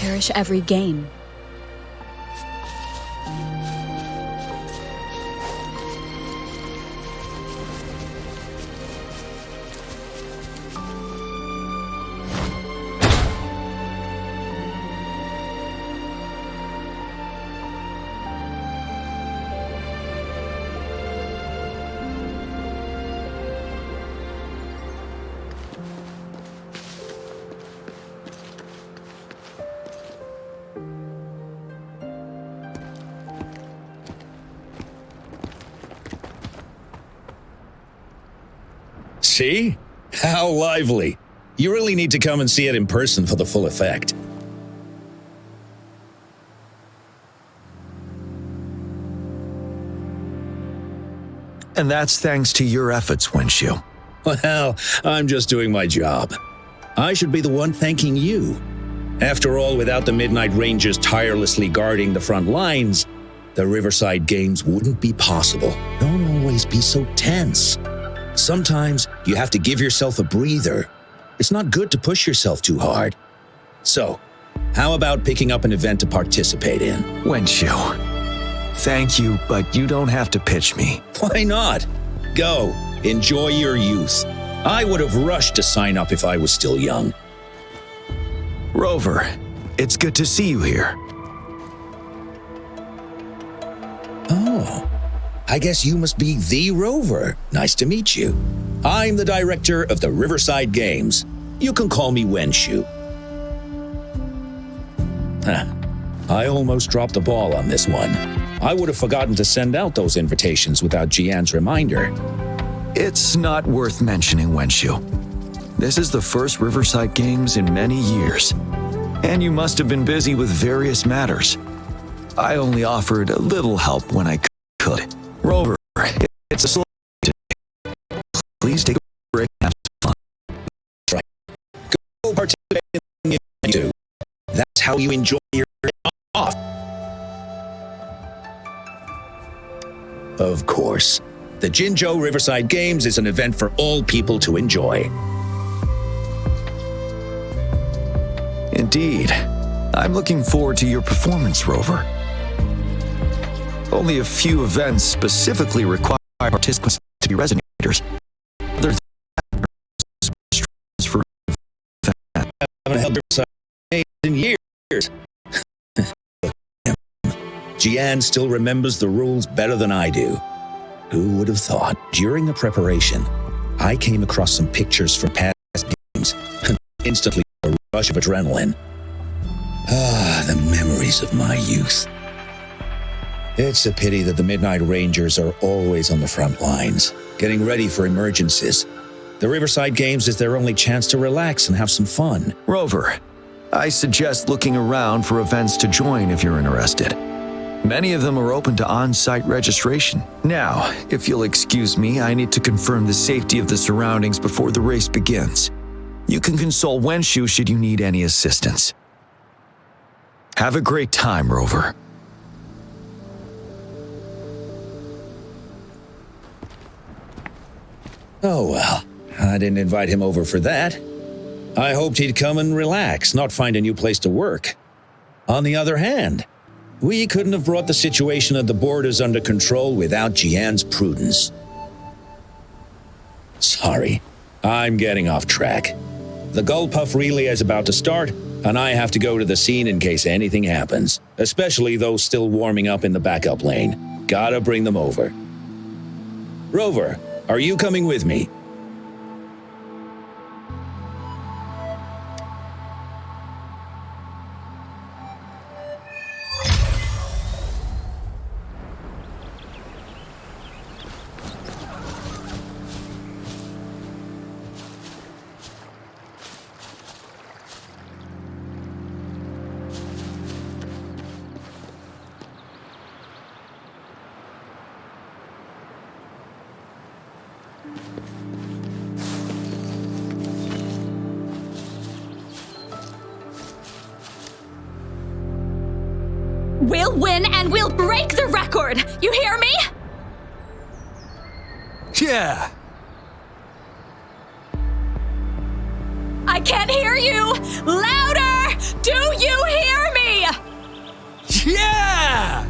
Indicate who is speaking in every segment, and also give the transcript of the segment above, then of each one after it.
Speaker 1: cherish every game.
Speaker 2: See? How lively. You really need to come and see it in person for the full effect.
Speaker 3: And that's thanks to your efforts, Wenshu.
Speaker 2: Well, I'm just doing my job. I should be the one thanking you. After all, without the Midnight Rangers tirelessly guarding the front lines, the Riverside Games wouldn't be possible. Don't always be so tense. Sometimes you have to give yourself a breather. It's not good to push yourself too hard. So, how about picking up an event to participate in?
Speaker 3: Wenshu, thank you, but you don't have to pitch me.
Speaker 2: Why not? Go, enjoy your youth. I would have rushed to sign up if I was still young.
Speaker 3: Rover, it's good to see you here.
Speaker 2: Oh, I guess you must be the Rover. Nice to meet you. I'm the director of the Riverside Games. You can call me Wenshu. I almost dropped the ball on this one. I would have forgotten to send out those invitations without Jian's reminder.
Speaker 3: It's not worth mentioning, Wenshu. This is the first Riverside Games in many years, and you must have been busy with various matters. I only offered a little help when I could. Rover, it's a slow day. Please take a break and have some fun.
Speaker 2: That's right. Go participate in the event you do. That's how you enjoy your day off. Of course. The Jinzhou Riverside Games is an event for all people to enjoy.
Speaker 3: Indeed. I'm looking forward to your performance, Rover. Only a few events specifically require participants to be resonators. Other than that, for
Speaker 2: I haven't held Riverside Games in years. Jian still remembers the rules better than I do. Who would have thought? During the preparation, I came across some pictures from past games. Instantly, a rush of adrenaline. Ah, the memories of my youth. It's a pity that the Midnight Rangers are always on the front lines, getting ready for emergencies. The Riverside Games is their only chance to relax and have some fun.
Speaker 3: Rover, I suggest looking around for events to join if you're interested. Many of them are open to on-site registration. Now, if you'll excuse me, I need to confirm the safety of the surroundings before the race begins. You can consult Wenshu should you need any assistance. Have a great time, Rover.
Speaker 2: Oh well, I didn't invite him over for that. I hoped he'd come and relax, not find a new place to work. On the other hand, we couldn't have brought the situation at the borders under control without Jian's prudence. Sorry, I'm getting off track. The Gullpuff relay is about to start, and I have to go to the scene in case anything happens, especially those still warming up in the backup lane. Gotta bring them over. Rover, are you coming with me?
Speaker 1: We'll win and we'll break the record! You hear me?
Speaker 3: Yeah!
Speaker 1: I can't hear you! Louder! Do you hear me?
Speaker 4: Yeah!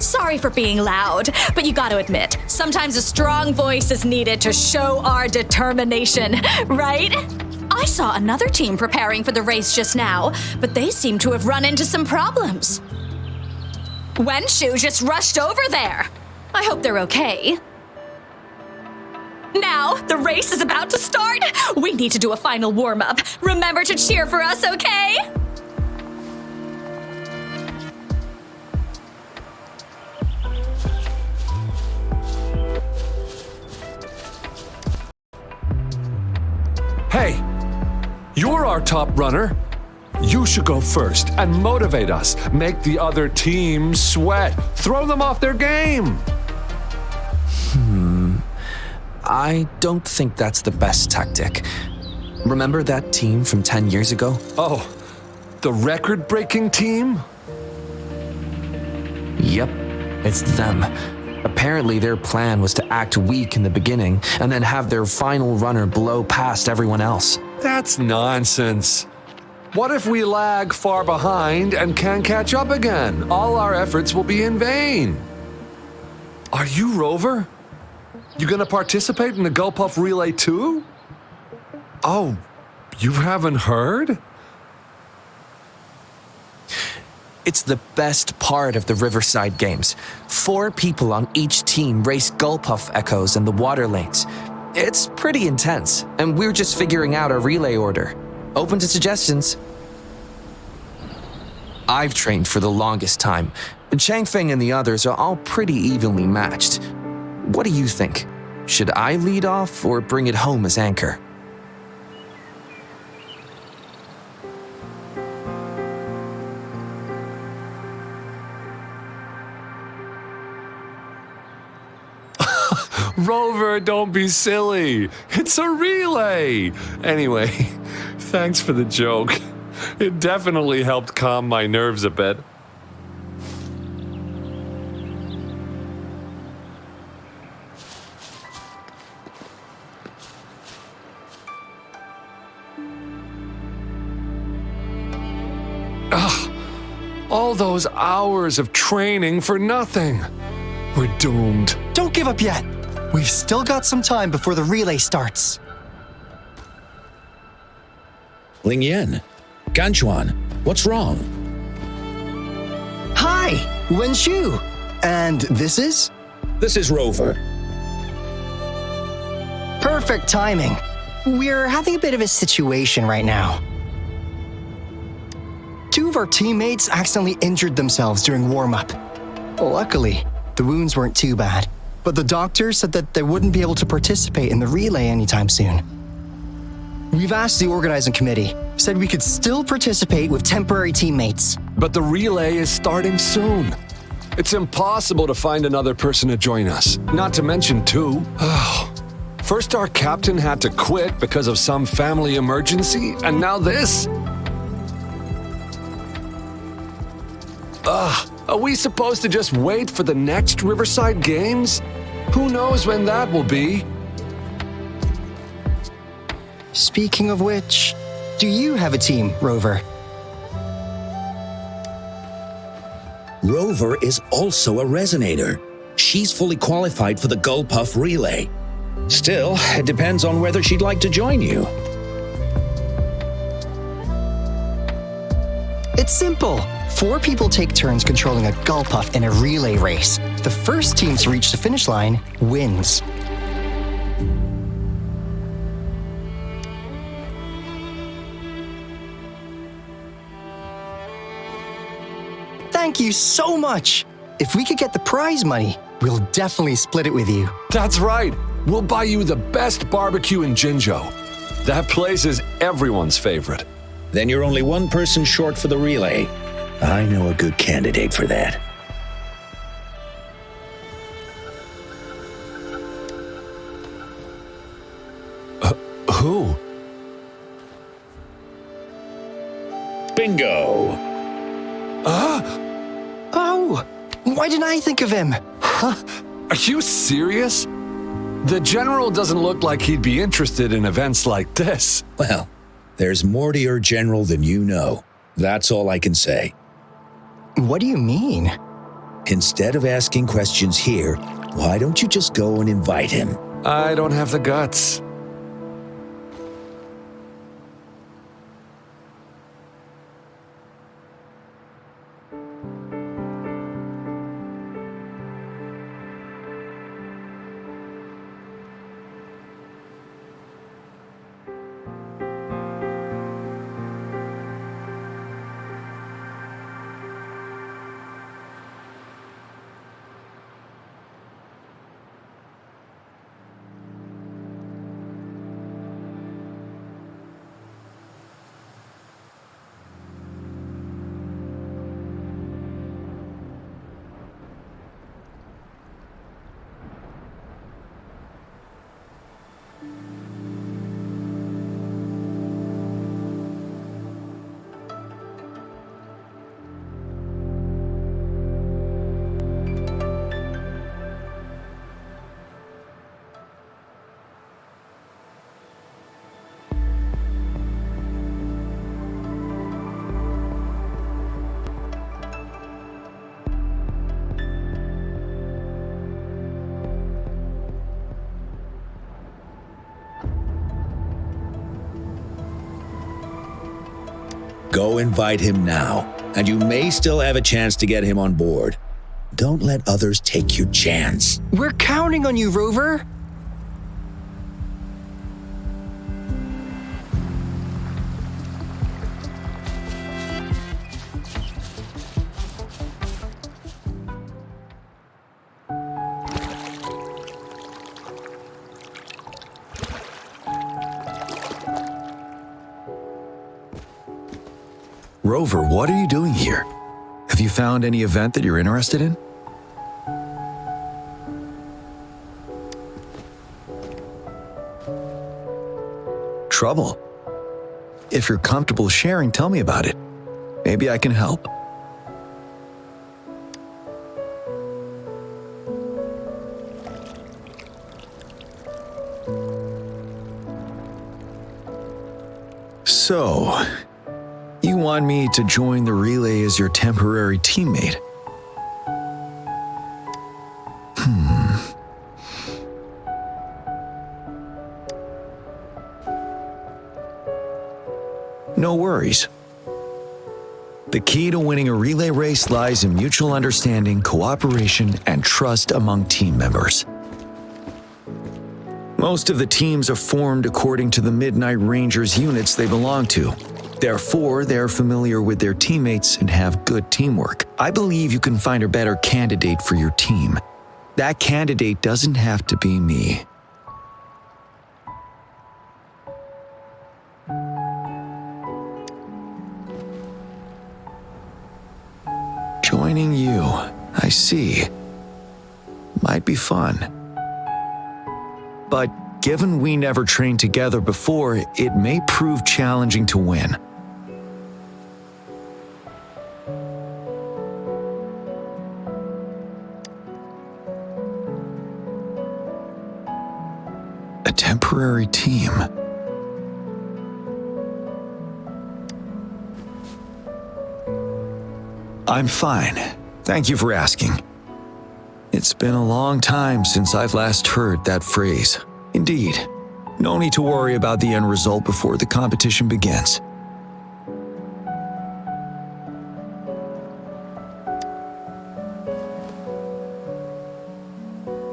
Speaker 1: Sorry for being loud, but you gotta admit, sometimes a strong voice is needed to show our determination, right? I saw another team preparing for the race just now, but they seem to have run into some problems. Wenshu just rushed over there. I hope they're okay. Now, the race is about to start. We need to do a final warm-up. Remember to cheer for us, okay?
Speaker 4: Hey, you're our top runner. You should go first and motivate us. Make the other team sweat. Throw them off their game.
Speaker 5: I don't think that's the best tactic. Remember that team from 10 years ago?
Speaker 4: Oh, the record-breaking team?
Speaker 5: Yep, it's them. Apparently their plan was to act weak in the beginning and then have their final runner blow past everyone else.
Speaker 4: That's nonsense. What if we lag far behind and can't catch up again? All our efforts will be in vain. Are you Rover? You gonna participate in the Gulpuff Relay too? Oh, you haven't heard?
Speaker 5: It's the best part of the Riverside Games. 4 people on each team race Gulpuff Echoes in the water lanes. It's pretty intense, and we're just figuring out our relay order. Open to suggestions. I've trained for the longest time. Changfeng and the others are all pretty evenly matched. What do you think? Should I lead off or bring it home as anchor?
Speaker 4: Rover, don't be silly. It's a relay. Anyway, thanks for the joke. It definitely helped calm my nerves a bit. Ugh, all those hours of training for nothing. We're doomed.
Speaker 6: Don't give up yet. We've still got some time before the relay starts.
Speaker 2: Ling Yen, Ganchuan, what's wrong?
Speaker 6: Hi, Wenshu. And this is?
Speaker 2: This is Rover.
Speaker 6: Perfect timing. We're having a bit of a situation right now. 2 of our teammates accidentally injured themselves during warm-up. Luckily, the wounds weren't too bad, but the doctor said that they wouldn't be able to participate in the relay anytime soon. We've asked the organizing committee, said we could still participate with temporary teammates.
Speaker 4: But the relay is starting soon. It's impossible to find another person to join us, not to mention 2. First our captain had to quit because of some family emergency, and now this? Are we supposed to just wait for the next Riverside Games? Who knows when that will be?
Speaker 6: Speaking of which, do you have a team, Rover?
Speaker 2: Rover is also a resonator. She's fully qualified for the Gulpuff Relay. Still, it depends on whether she'd like to join you.
Speaker 6: It's simple. 4 people take turns controlling a Gulpuff in a relay race. The first team to reach the finish line wins. Thank you so much. If we could get the prize money, We'll definitely split it with you.
Speaker 4: That's right. We'll buy you the best barbecue in Jinzhou. That place is everyone's favorite.
Speaker 2: Then you're only one person short for the relay. I know a good candidate for that.
Speaker 4: Who?
Speaker 2: Bingo!
Speaker 6: Oh, why didn't I think of him?
Speaker 4: Are you serious? The general doesn't look like he'd be interested in events like this.
Speaker 2: Well, there's more to your general than you know. That's all I can say.
Speaker 6: What do you mean?
Speaker 2: Instead of asking questions here, why don't you just go and invite him?
Speaker 4: I don't have the guts.
Speaker 2: Go invite him now, and you may still have a chance to get him on board. Don't let others take your chance.
Speaker 6: We're counting on you, Rover.
Speaker 3: Rover, what are you doing here? Have you found any event that you're interested in? Trouble? If you're comfortable sharing, tell me about it. Maybe I can help. So, you want me to join the relay as your temporary teammate? No worries. The key to winning a relay race lies in mutual understanding, cooperation, and trust among team members. Most of the teams are formed according to the Midnight Rangers units they belong to. Therefore, they're familiar with their teammates and have good teamwork. I believe you can find a better candidate for your team. That candidate doesn't have to be me. Joining you, I see. Might be fun. But given we never trained together before, it may prove challenging to win. A temporary team. I'm fine. Thank you for asking. It's been a long time since I've last heard that phrase. Indeed, no need to worry about the end result before the competition begins.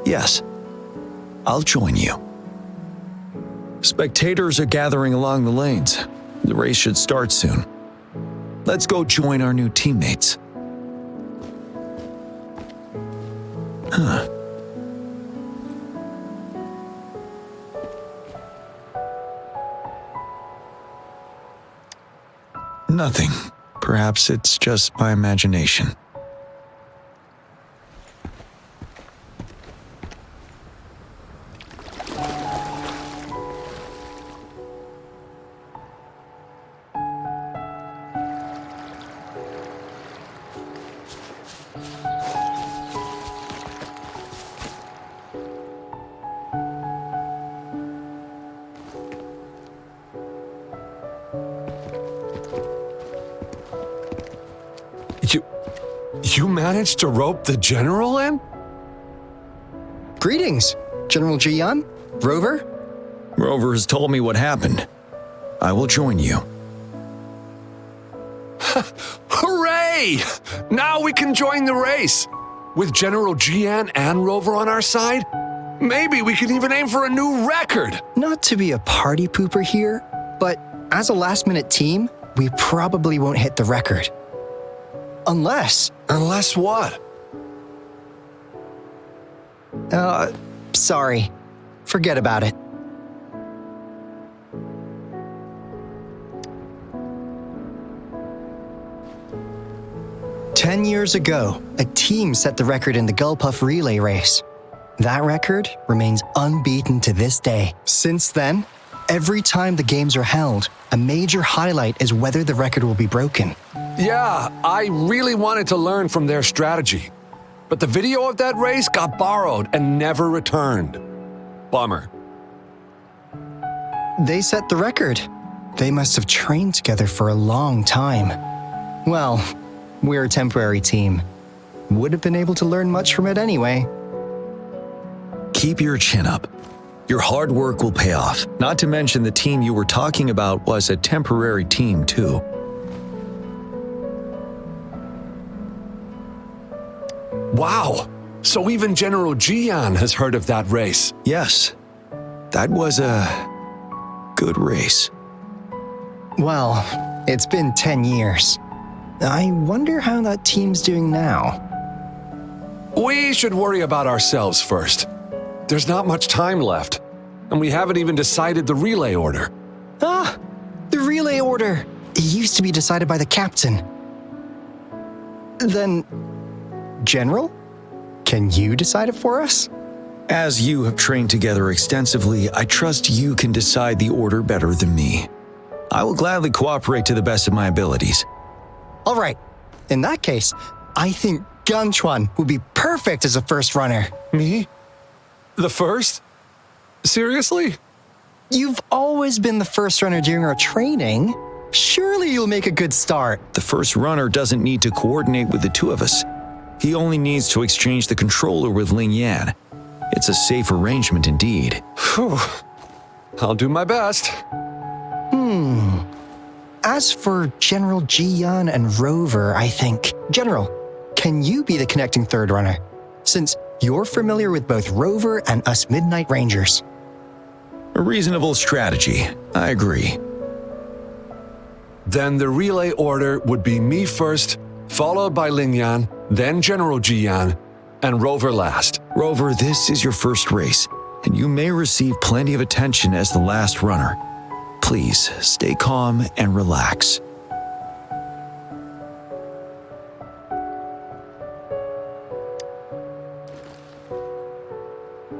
Speaker 3: Yes, I'll join you. Spectators are gathering along the lanes. The race should start soon. Let's go join our new teammates. Huh. Nothing. Perhaps it's just my imagination.
Speaker 4: You managed to rope the general in?
Speaker 6: Greetings, General Jian, Rover.
Speaker 3: Rover has told me what happened. I will join you.
Speaker 4: Hooray! Now we can join the race. With General Jian and Rover on our side, maybe we can even aim for a new record.
Speaker 6: Not to be a party pooper here, but as a last-minute team, we probably won't hit the record. Unless...
Speaker 4: Unless what?
Speaker 6: Sorry. Forget about it. Ten years ago, a team set the record in the Gulpuff relay race. That record remains unbeaten to this day. Since then, every time the games are held, a major highlight is whether the record will be broken.
Speaker 4: Yeah, I really wanted to learn from their strategy. But the video of that race got borrowed and never returned. Bummer.
Speaker 6: They set the record. They must have trained together for a long time. Well, we're a temporary team. Would have been able to learn much from it anyway.
Speaker 3: Keep your chin up. Your hard work will pay off. Not to mention the team you were talking about was a temporary team too.
Speaker 4: Wow! So even General Jian has heard of that race.
Speaker 3: Yes, that was a good race.
Speaker 6: Well, it's been 10 years. I wonder how that team's doing now.
Speaker 4: We should worry about ourselves first. There's not much time left, and we haven't even decided the relay order.
Speaker 6: Ah, the relay order. It used to be decided by the captain. Then, General, can you decide it for us?
Speaker 3: As you have trained together extensively, I trust you can decide the order better than me. I will gladly cooperate to the best of my abilities.
Speaker 6: All right. In that case, I think Ganchuan would be perfect as a first runner.
Speaker 4: Me? The first? Seriously?
Speaker 6: You've always been the first runner during our training. Surely you'll make a good start.
Speaker 3: The first runner doesn't need to coordinate with the two of us. He only needs to exchange the controller with Ling Yan. It's a safe arrangement indeed.
Speaker 4: Phew. I'll do my best.
Speaker 6: As for General Jian and Rover, I think... General, can you be the connecting third runner? Since you're familiar with both Rover and us Midnight Rangers.
Speaker 3: A reasonable strategy. I agree.
Speaker 4: Then the relay order would be me first, followed by Ling Yan, then General Jian, and Rover last.
Speaker 3: Rover, this is your first race, and you may receive plenty of attention as the last runner. Please, stay calm and relax.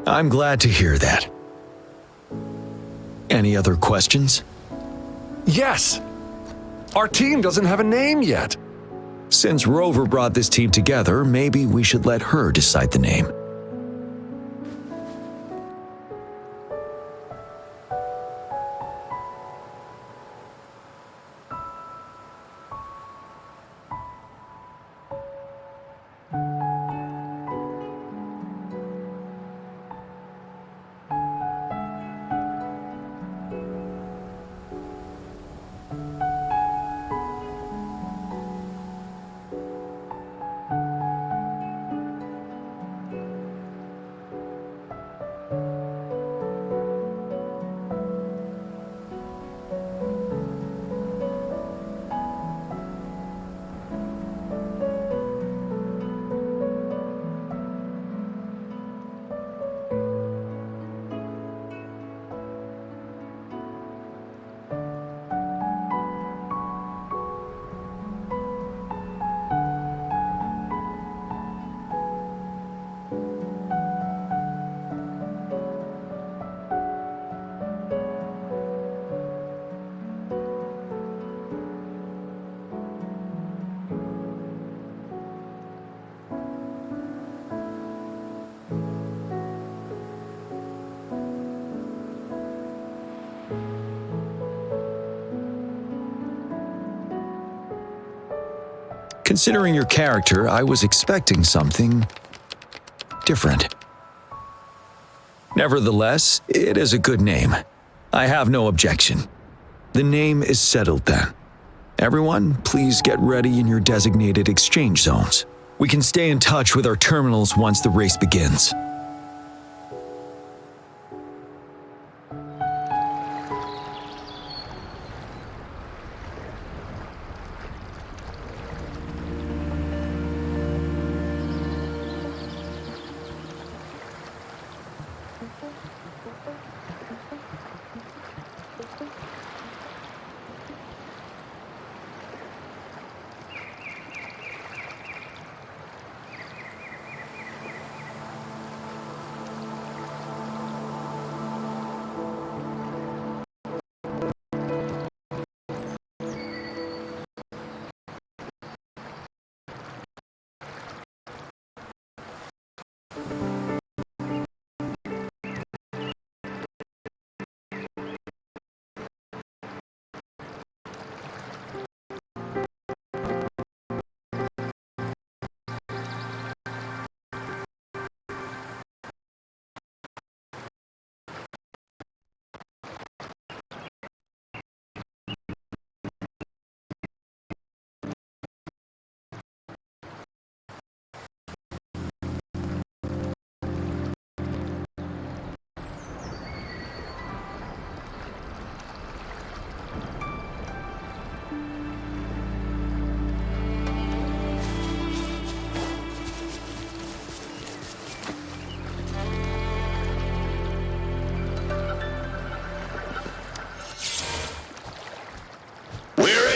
Speaker 3: I'm glad to hear that. Any other questions?
Speaker 4: Yes! Our team doesn't have a name yet.
Speaker 3: Since Rover brought this team together, maybe we should let her decide the name. Considering your character, I was expecting something different. Nevertheless, it is a good name. I have no objection. The name is settled then. Everyone, please get ready in your designated exchange zones. We can stay in touch with our terminals once the race begins.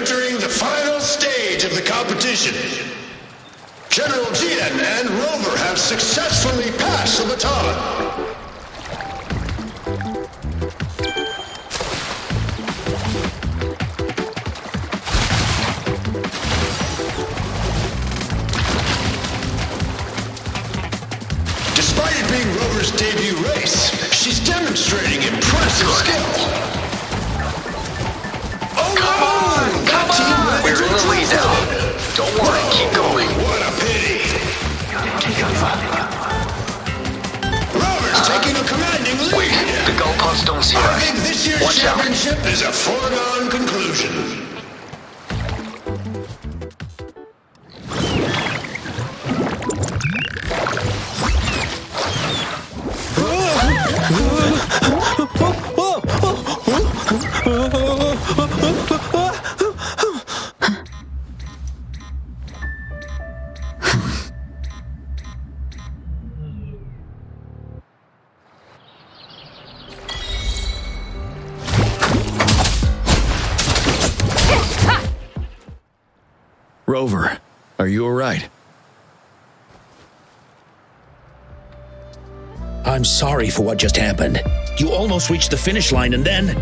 Speaker 7: Entering the final stage of the competition. General Jian and Rover have successfully passed the baton. Despite it being Rover's debut race, she's demonstrating impressive skill.
Speaker 8: We're in the lead now. Don't worry, keep going.
Speaker 7: What a pity. Rover's taking a commanding lead.
Speaker 8: Wait, the goalposts don't see
Speaker 7: I
Speaker 8: us.
Speaker 7: think this year's
Speaker 8: Watch out.
Speaker 7: championship is a foregone conclusion.
Speaker 3: Rover, are you all right?
Speaker 2: I'm sorry for what just happened. You almost reached the finish line and then...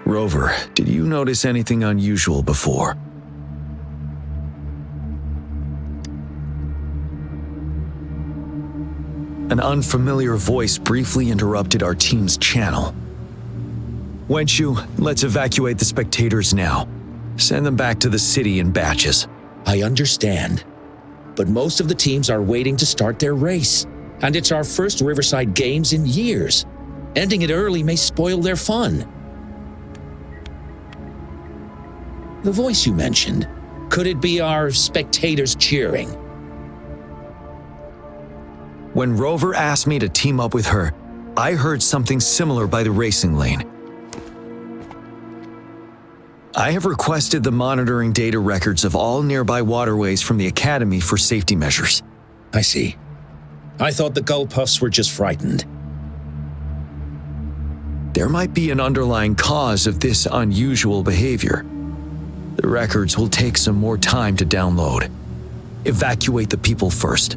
Speaker 3: Rover, did you notice anything unusual before? An unfamiliar voice briefly interrupted our team's channel. Wenchu, let's evacuate the spectators now. Send them back to the city in batches.
Speaker 2: I understand. But most of the teams are waiting to start their race. And it's our first Riverside Games in years. Ending it early may spoil their fun. The voice you mentioned, could it be our spectators cheering?
Speaker 3: When Rover asked me to team up with her, I heard something similar by the racing lane. I have requested the monitoring data records of all nearby waterways from the Academy for safety measures.
Speaker 2: I see. I thought the Gullpuffs were just frightened.
Speaker 3: There might be an underlying cause of this unusual behavior. The records will take some more time to download. Evacuate the people first.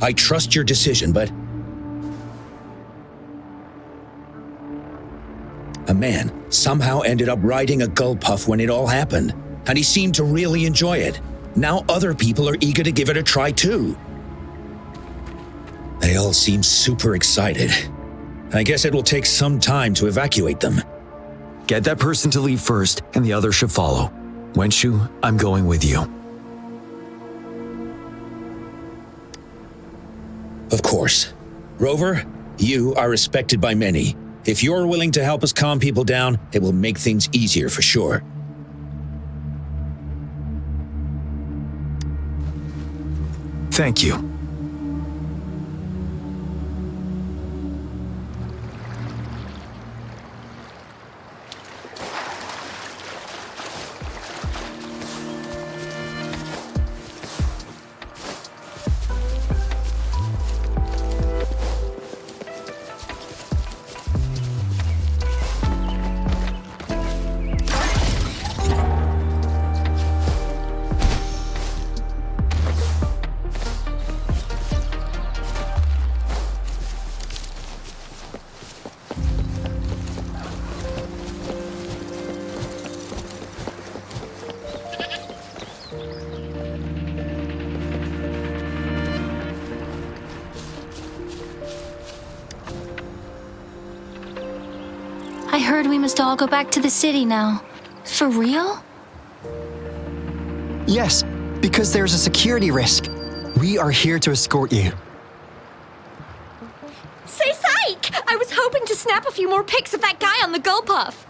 Speaker 2: I trust your decision, but... A man somehow ended up riding a Gullpuff when it all happened, and he seemed to really enjoy it. Now other people are eager to give it a try too. They all seem super excited. I guess it will take some time to evacuate them.
Speaker 3: Get that person to leave first, and the others should follow. Wenshu, I'm going with you.
Speaker 2: Of course. Rover, you are respected by many. If you're willing to help us calm people down, it will make things easier for sure.
Speaker 3: Thank you.
Speaker 9: I heard we must all go back to the city now. For real?
Speaker 6: Yes, because there's a security risk. We are here to escort you.
Speaker 1: Say psych! I was hoping to snap a few more pics of that guy on the Gullpuff.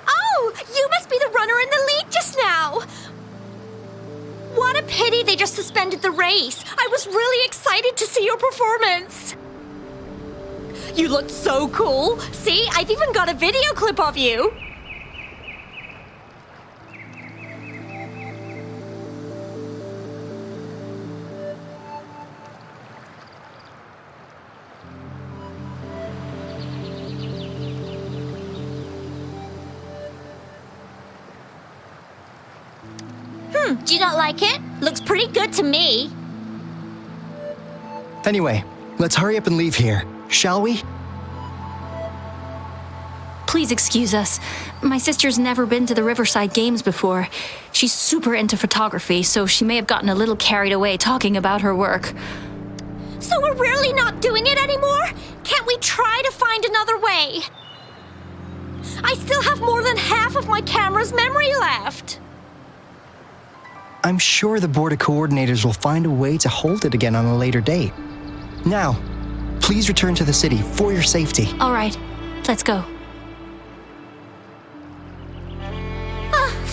Speaker 1: Oh, you must be the runner in the lead just now. What a pity they just suspended the race. I was really excited to see your performance. You looked so cool. See, I've even got a video clip of you. Do you not like it? Looks pretty good to me.
Speaker 6: Anyway, let's hurry up and leave here, shall we?
Speaker 9: Please excuse us. My sister's never been to the Riverside Games before. She's super into photography, so she may have gotten a little carried away talking about her work.
Speaker 1: So we're really not doing it anymore? Can't we try to find another way? I still have more than half of my camera's memory left.
Speaker 6: I'm sure the board of coordinators will find a way to hold it again on a later date. Now, please return to the city for your safety.
Speaker 9: All right, let's go.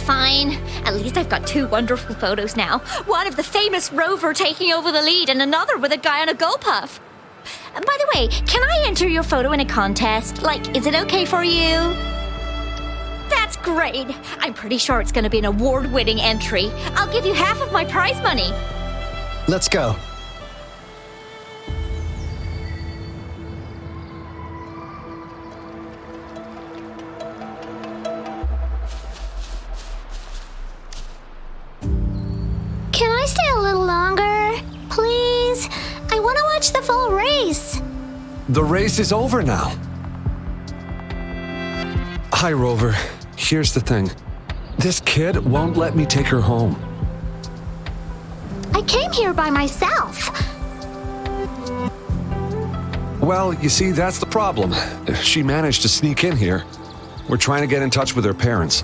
Speaker 1: Fine. At least I've got two wonderful photos now. One of the famous Rover taking over the lead and another with a guy on a Gullpuff. By the way, can I enter your photo in a contest? Like, is it okay for you? That's great. I'm pretty sure it's going to be an award-winning entry. I'll give you half of my prize money.
Speaker 6: Let's go.
Speaker 10: Can I stay a little longer? Please? I want to watch the full race.
Speaker 4: The race is over now. Hi, Rover. Here's the thing. This kid won't let me take her home.
Speaker 10: I came here by myself.
Speaker 4: Well, you see, that's the problem. She managed to sneak in here. We're trying to get in touch with her parents.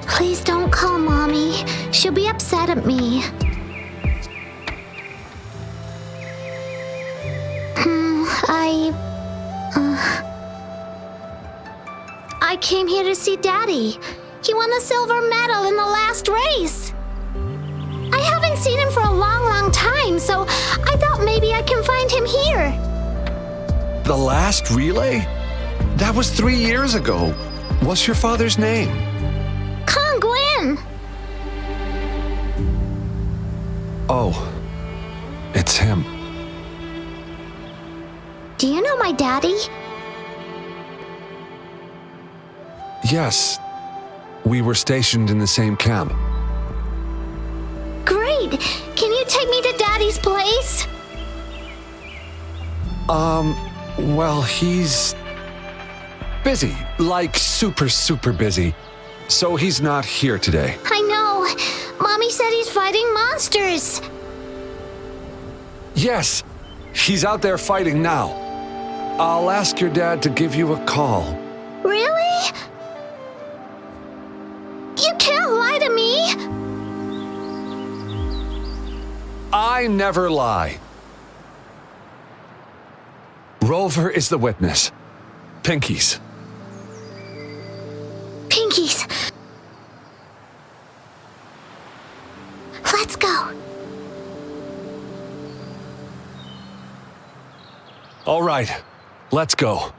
Speaker 10: Please don't call Mommy. She'll be upset at me. I came here to see Daddy. He won the silver medal in the last race. I haven't seen him for a long, long time, so I thought maybe I can find him here.
Speaker 4: The last relay? That was 3 years ago. What's your father's name?
Speaker 10: Gwen.
Speaker 4: Oh, it's him.
Speaker 10: Do you know my daddy?
Speaker 4: Yes. We were stationed in the same camp.
Speaker 10: Great. Can you take me to Daddy's place?
Speaker 4: Well, he's busy. Like super busy. So he's not here today.
Speaker 10: I know. Mommy said he's fighting monsters.
Speaker 4: Yes, he's out there fighting now. I'll ask your dad to give you a call.
Speaker 10: Really? You can't lie to me.
Speaker 4: I never lie. Rover is the witness. Pinkies.
Speaker 10: Pinkies. Let's go.
Speaker 4: All right, let's go.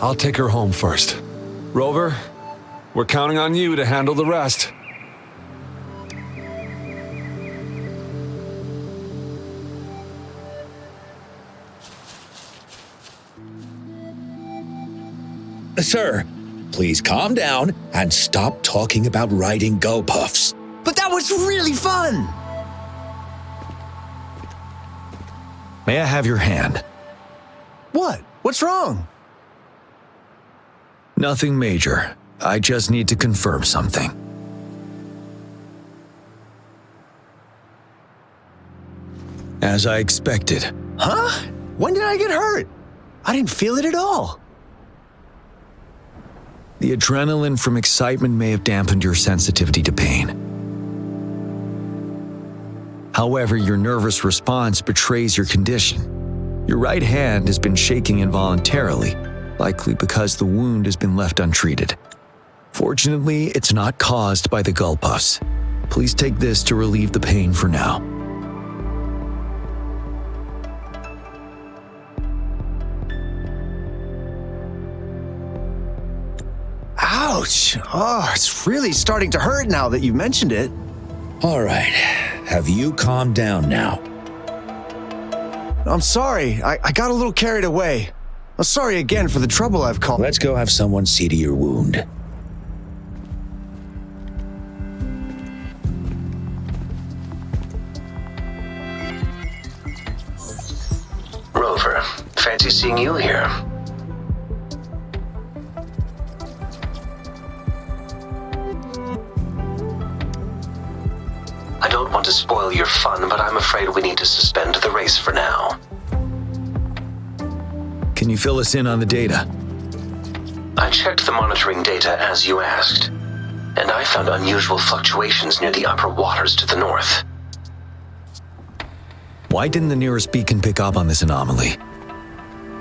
Speaker 4: I'll take her home first. Rover, we're counting on you to handle the rest.
Speaker 2: Sir, please calm down and stop talking about riding gull puffs.
Speaker 6: But that was really fun!
Speaker 3: May I have your hand?
Speaker 6: What? What's wrong?
Speaker 3: Nothing major. I just need to confirm something. As I expected.
Speaker 6: Huh? When did I get hurt? I didn't feel it at all.
Speaker 3: The adrenaline from excitement may have dampened your sensitivity to pain. However, your nervous response betrays your condition. Your right hand has been shaking involuntarily, likely because the wound has been left untreated. Fortunately, it's not caused by the gull puffs. Please take this to relieve the pain for now.
Speaker 6: Ouch! Oh, it's really starting to hurt now that you've mentioned it.
Speaker 2: All right, have you calmed down now?
Speaker 6: I'm sorry. I got a little carried away. I'm sorry again for the trouble I've caused.
Speaker 2: Let's go have someone see to your wound.
Speaker 8: Rover, fancy seeing you here. I don't want to spoil your fun, but I'm afraid we need to suspend the race for now.
Speaker 3: Can you fill us in on the data?
Speaker 8: I checked the monitoring data as you asked, and I found unusual fluctuations near the upper waters to the north.
Speaker 3: Why didn't the nearest beacon pick up on this anomaly?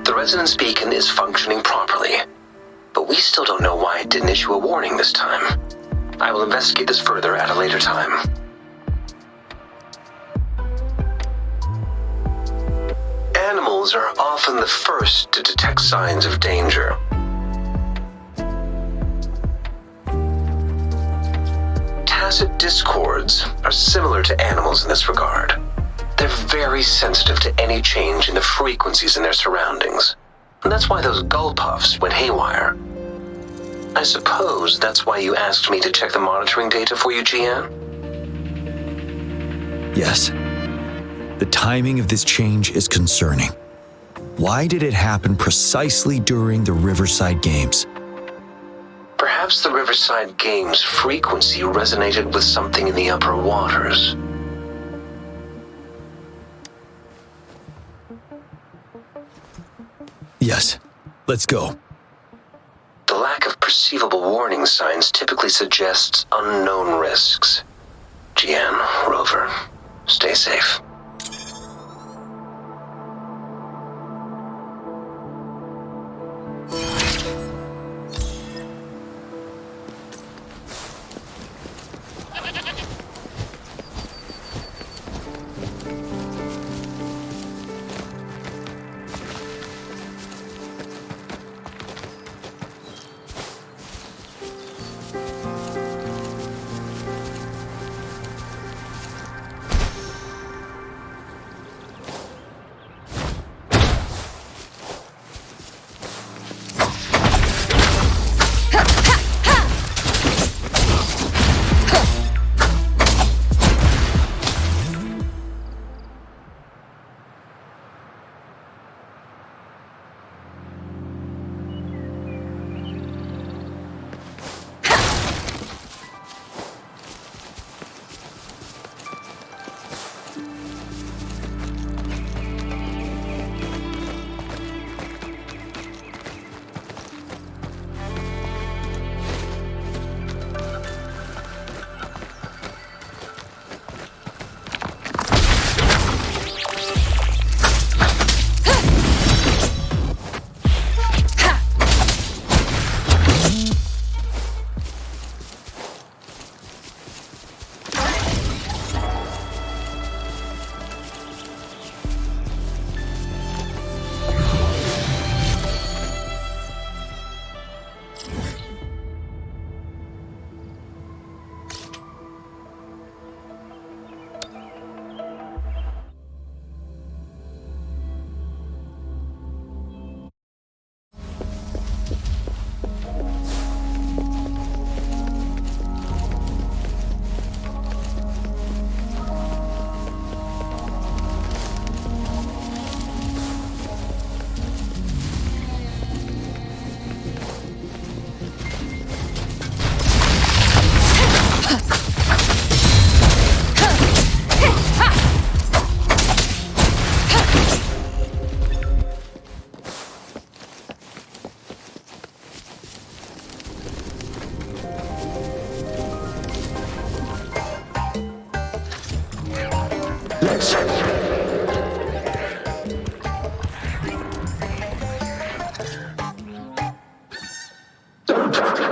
Speaker 8: The resonance beacon is functioning properly, but we still don't know why it didn't issue a warning this time. I will investigate this further at a later time. Animals are often the first to detect signs of danger. Tacit discords are similar to animals in this regard. They're very sensitive to any change in the frequencies in their surroundings. And that's why those gull puffs went haywire. I suppose that's why you asked me to check the monitoring data for you, GN?
Speaker 3: Yes. The timing of this change is concerning. Why did it happen precisely during the Riverside Games?
Speaker 8: Perhaps the Riverside Games' frequency resonated with something in the upper waters.
Speaker 3: Yes, let's go.
Speaker 8: The lack of perceivable warning signs typically suggests unknown risks. Jian, Rover, stay safe.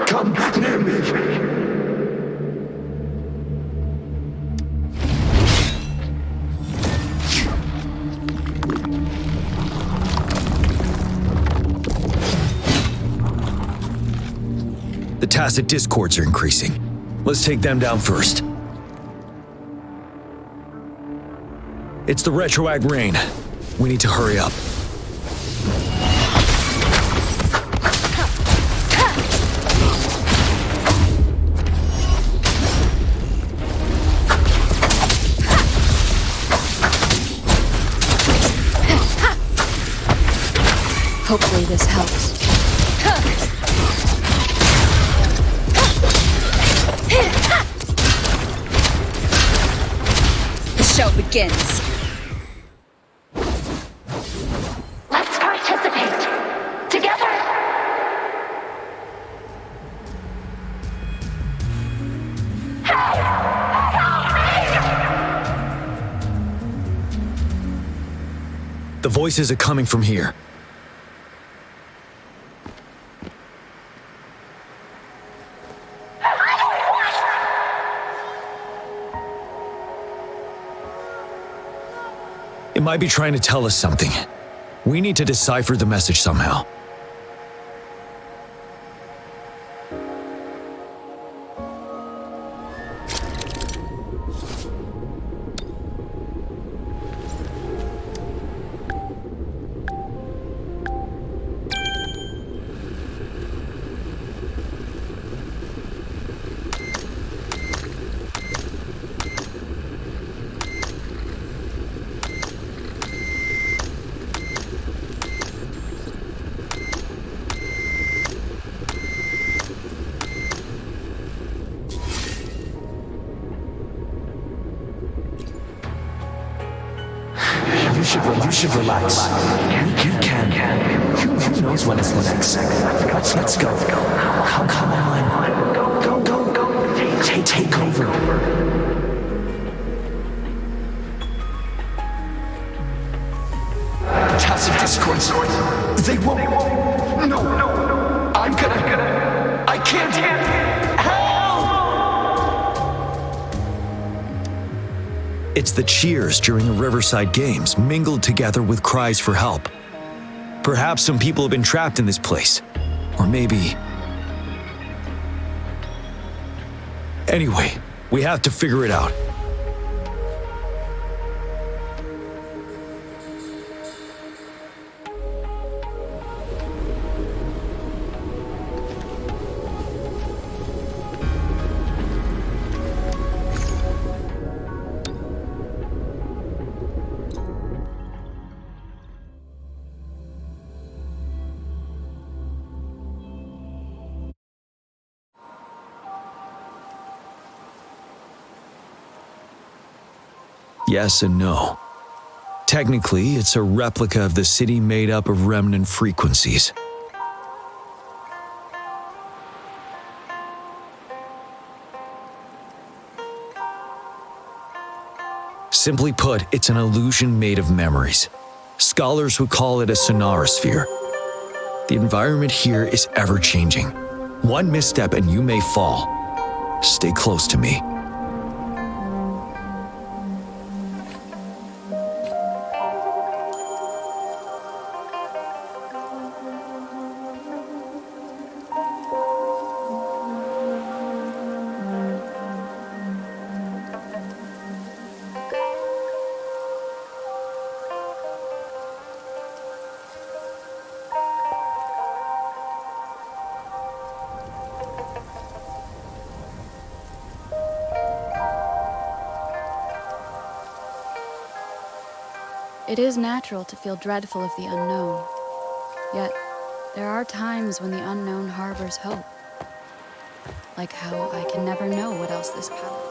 Speaker 7: Come near me.
Speaker 3: The tacit discords are increasing. Let's take them down first. It's the retroact rain. We need to hurry up.
Speaker 11: Hopefully this helps. The show begins.
Speaker 10: Let's participate. Together.
Speaker 3: The voices are coming from here. It might be trying to tell us something. We need to decipher the message somehow.
Speaker 5: You should relax. You can. Who knows when it's the next? Let's go. Come on. Go. Take over. Tacit discords. They won't. No. I can't. Help!
Speaker 3: It's the cheers during the Riverside Games mingled together with cries for help. Perhaps some people have been trapped in this place. Or maybe... Anyway, we have to figure it out. Yes and no. Technically, it's a replica of the city made up of remnant frequencies. Simply put, it's an illusion made of memories. Scholars would call it a sonorosphere. The environment here is ever-changing. One misstep and you may fall. Stay close to me.
Speaker 11: It is natural to feel dreadful of the unknown. Yet, there are times when the unknown harbors hope. Like how I can never know what else this power.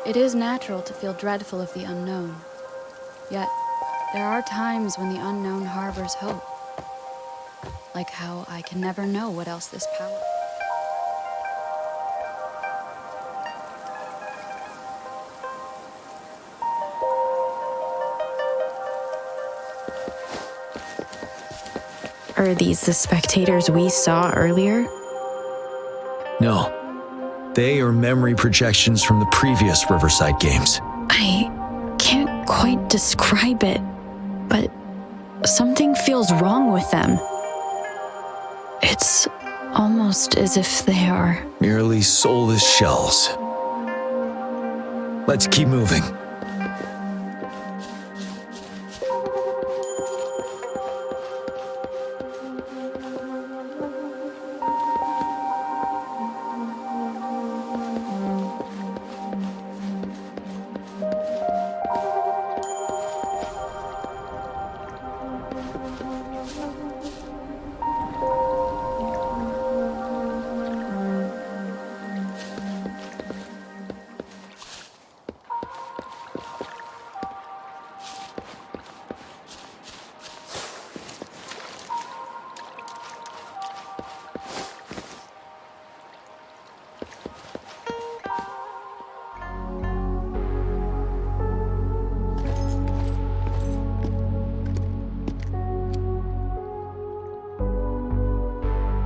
Speaker 11: It is natural to feel dreadful of the unknown. Yet, there are times when the unknown harbors hope. Like how I can never know what else this power.
Speaker 12: Are these the spectators we saw earlier?
Speaker 3: No. They are memory projections from the previous Riverside Games.
Speaker 12: I can't quite describe it, but something feels wrong with them. It's almost as if they are
Speaker 3: Merely soulless shells. Let's keep moving.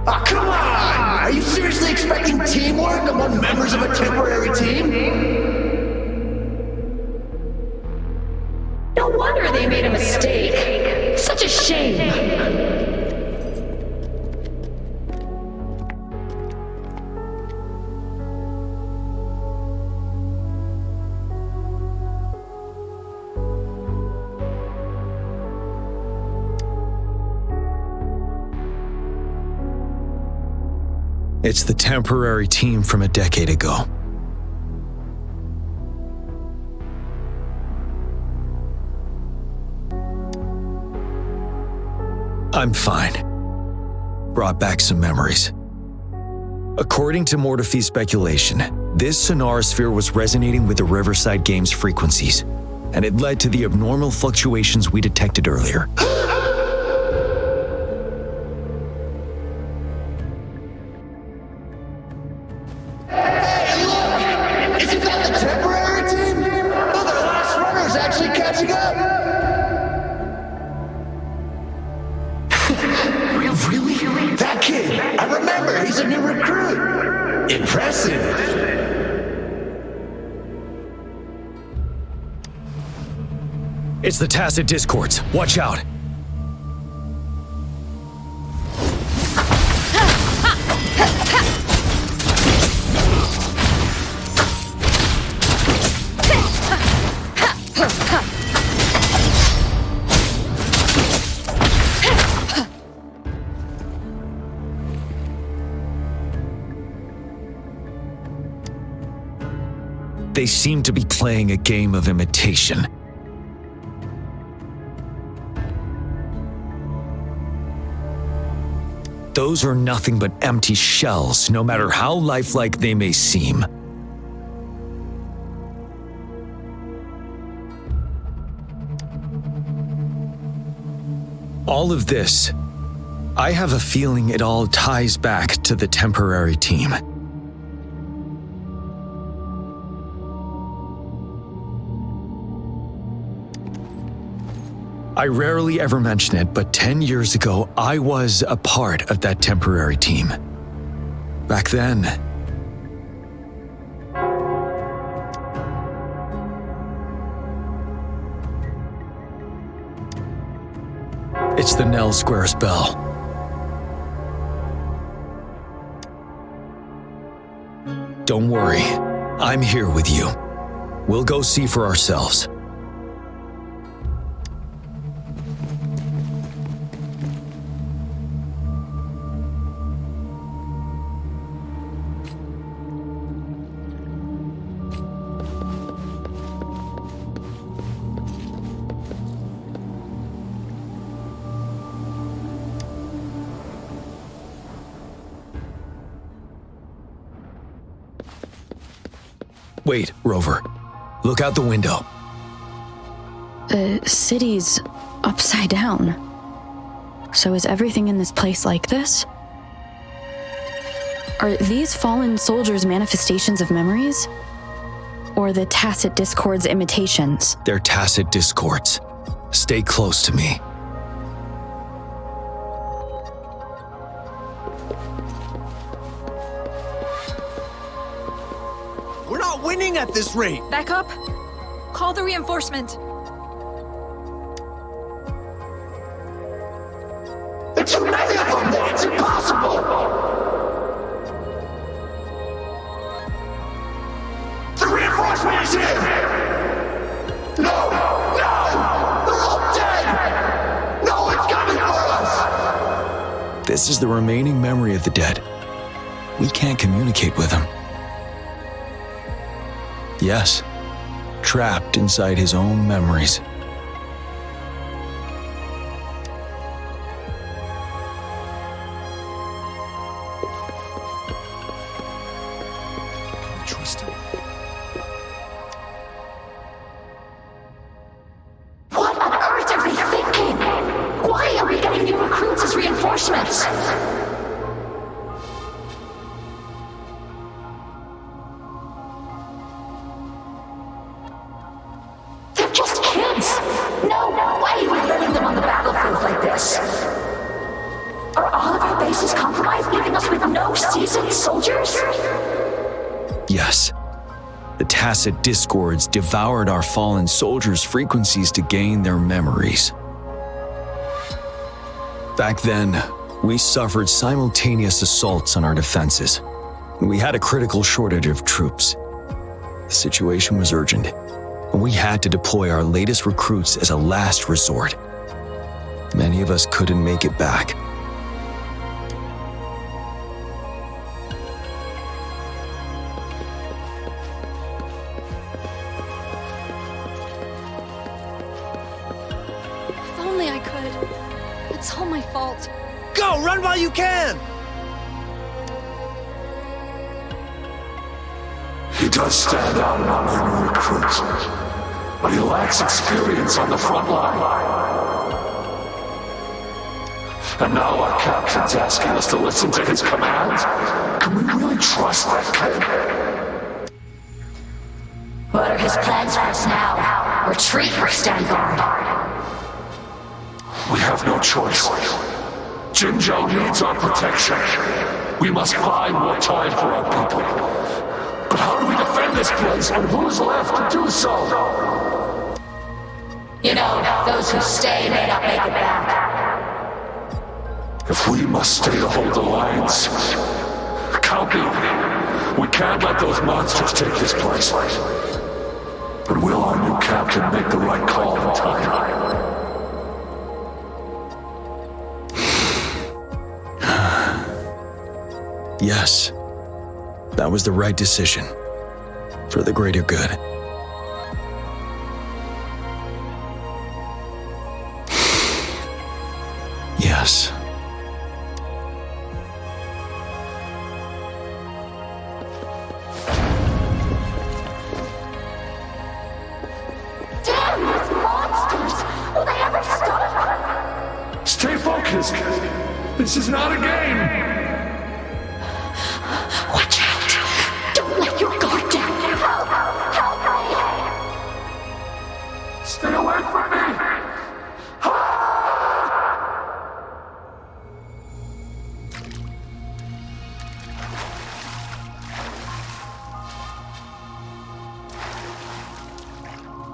Speaker 7: Oh, come on! Are you seriously expecting teamwork among members of a temporary team?
Speaker 13: No wonder they made a mistake. Such a shame.
Speaker 3: It's the temporary team from a decade ago. I'm fine. Brought back some memories. According to Mortefy's speculation, this sonar sphere was resonating with the Riverside Games frequencies, and it led to the abnormal fluctuations we detected earlier.
Speaker 7: Isn't that the temporary team? Oh, their last runner's actually catching up! Really? That kid! I remember, he's a new recruit! Impressive!
Speaker 3: It's the Tacit Discords. Watch out. They seem to be playing a game of imitation. Those are nothing but empty shells, no matter how lifelike they may seem. All of this, I have a feeling it all ties back to the temporary team. I rarely ever mention it, but 10 years ago, I was a part of that temporary team. Back then, it's the Nell Squares bell. Don't worry, I'm here with you. We'll go see for ourselves. Wait, Rover. Look out the window.
Speaker 12: The city's upside down. So is everything in this place like this? Are these fallen soldiers manifestations of memories? Or the Tacit Discords imitations?
Speaker 3: They're Tacit Discords. Stay close to me.
Speaker 14: We're not winning at this rate!
Speaker 1: Back up. Call the reinforcement.
Speaker 7: It's too many of them! It's impossible! The reinforcement is here! No! They're all dead! No one's coming for us!
Speaker 3: This is the remaining memory of the dead. We can't communicate with him. Yes, trapped inside his own memories.
Speaker 14: Trust him.
Speaker 13: What on earth are they thinking? Why are we getting new recruits as reinforcements? They're just kids. No way we're letting them on the battlefield like this. Are all of our bases compromised, leaving us with no seasoned soldiers?
Speaker 3: Yes. The Tacit Discords devoured our fallen soldiers' frequencies to gain their memories. Back then, we suffered simultaneous assaults on our defenses. We had a critical shortage of troops. The situation was urgent, and we had to deploy our latest recruits as a last resort. Many of us couldn't make it back.
Speaker 14: now! Run while you can!
Speaker 15: He does stand out among our new recruits, but he lacks experience on the front line. And now our captain's asking us to listen to his commands? Can we really trust that kid?
Speaker 13: What are his plans for us now? Retreat or stand guard?
Speaker 15: We have no choice. Jinzhou needs our protection. We must buy more time for our people. But how do we defend this place, and who is left to do so?
Speaker 13: You know, those who stay may not make it back.
Speaker 15: If we must stay to hold the lines, count me. We can't let those monsters take this place. But will our new captain make the right call in time?
Speaker 3: Yes, that was the right decision. For the greater good. Yes.
Speaker 13: Damn, those monsters! Will they ever stop?
Speaker 15: Stay focused. This is not a game.
Speaker 13: Watch out! Don't let your guard down! Help me!
Speaker 15: Stay away from me!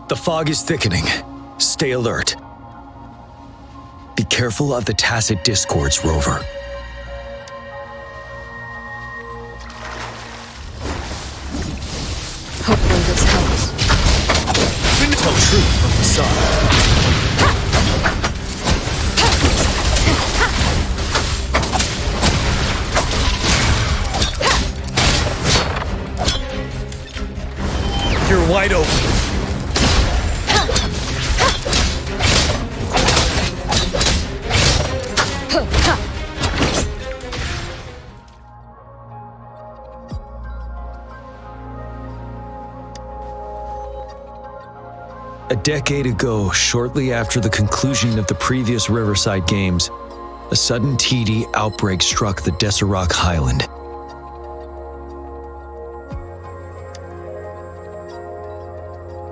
Speaker 3: The fog is thickening. Stay alert. Be careful of the tacit discords, Rover.
Speaker 11: Hopefully this helps.
Speaker 3: Tell truth from the sun. You're wide open. A decade ago, shortly after the conclusion of the previous Riverside Games, a sudden TD outbreak struck the Deserac Highland.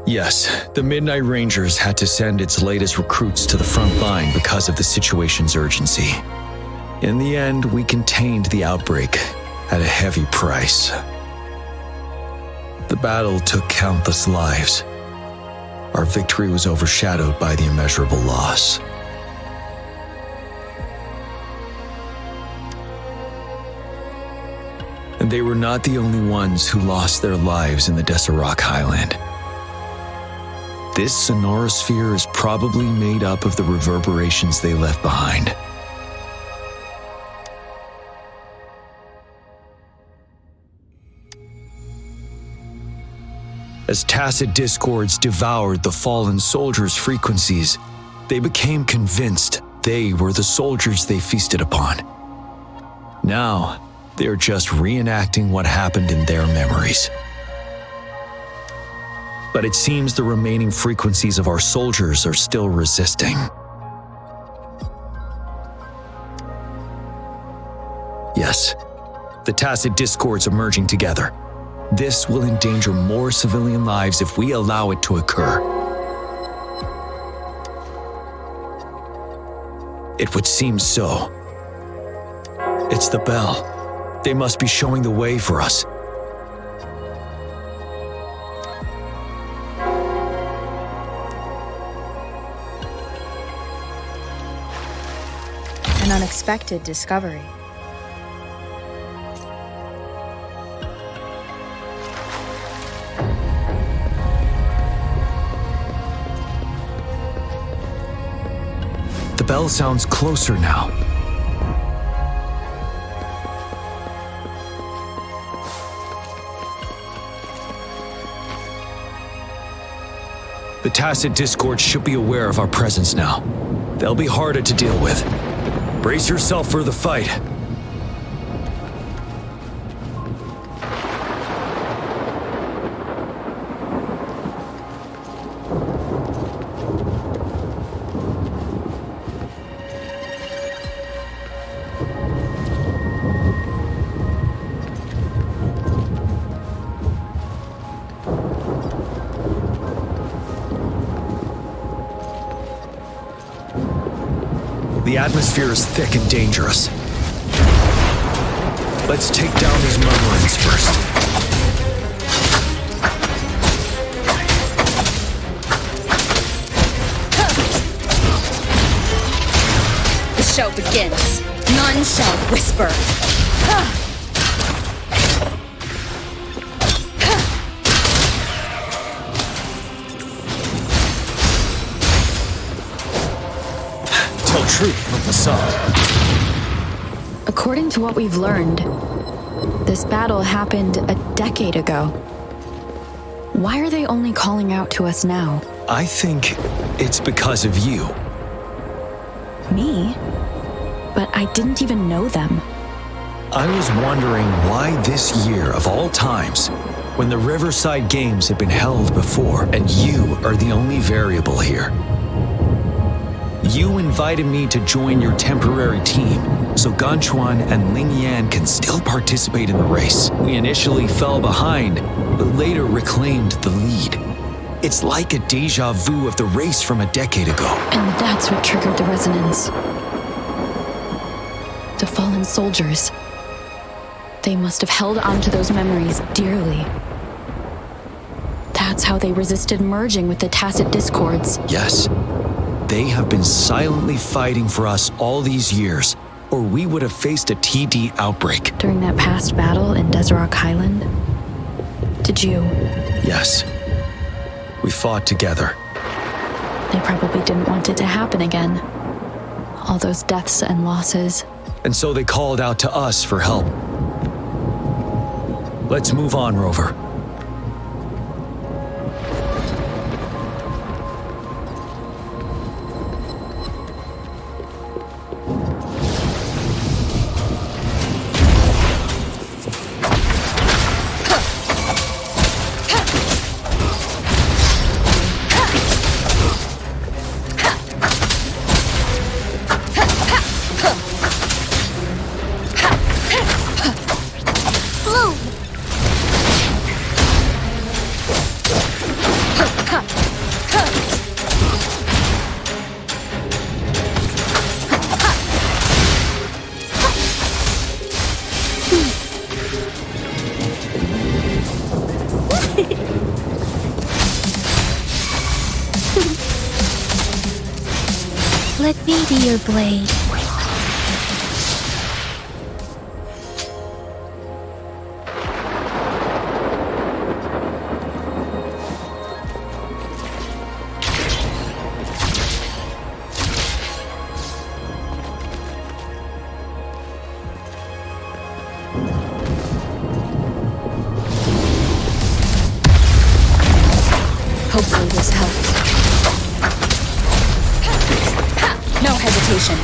Speaker 3: Yes, the Midnight Rangers had to send its latest recruits to the front line because of the situation's urgency. In the end, we contained the outbreak at a heavy price. The battle took countless lives. Our victory was overshadowed by the immeasurable loss. And they were not the only ones who lost their lives in the Deserac Highland. This sonorosphere is probably made up of the reverberations they left behind. As tacit discords devoured the fallen soldiers' frequencies, they became convinced they were the soldiers they feasted upon. Now, they're just reenacting what happened in their memories. But it seems the remaining frequencies of our soldiers are still resisting. Yes, the tacit discords are merging together. This will endanger more civilian lives if we allow it to occur. It would seem so. It's the bell. They must be showing the way for us.
Speaker 11: An unexpected discovery.
Speaker 3: The bell sounds closer now. The tacit discord should be aware of our presence now. They'll be harder to deal with. Brace yourself for the fight. The atmosphere is thick and dangerous. Let's take down these murmurings first.
Speaker 1: The show begins. None shall whisper.
Speaker 3: Tell truth from the sun.
Speaker 12: According to what we've learned, this battle happened a decade ago. Why are they only calling out to us now?
Speaker 3: I think it's because of you.
Speaker 12: Me? But I didn't even know them.
Speaker 3: I was wondering why this year of all times, when the Riverside Games have been held before, and you are the only variable here. You invited me to join your temporary team, so Ganchuan and Ling Yan can still participate in the race. We initially fell behind, but later reclaimed the lead. It's like a deja vu of the race from a decade ago.
Speaker 12: And that's what triggered the resonance. The fallen soldiers. They must have held onto those memories dearly. That's how they resisted merging with the tacit discords.
Speaker 3: Yes. They have been silently fighting for us all these years, or we would have faced a TD outbreak.
Speaker 12: During that past battle in Desert Highland, did you?
Speaker 3: Yes. We fought together.
Speaker 12: They probably didn't want it to happen again. All those deaths and losses.
Speaker 3: And so they called out to us for help. Let's move on, Rover.
Speaker 10: Let me be your blade.
Speaker 11: Hopefully this helps. No hesitation.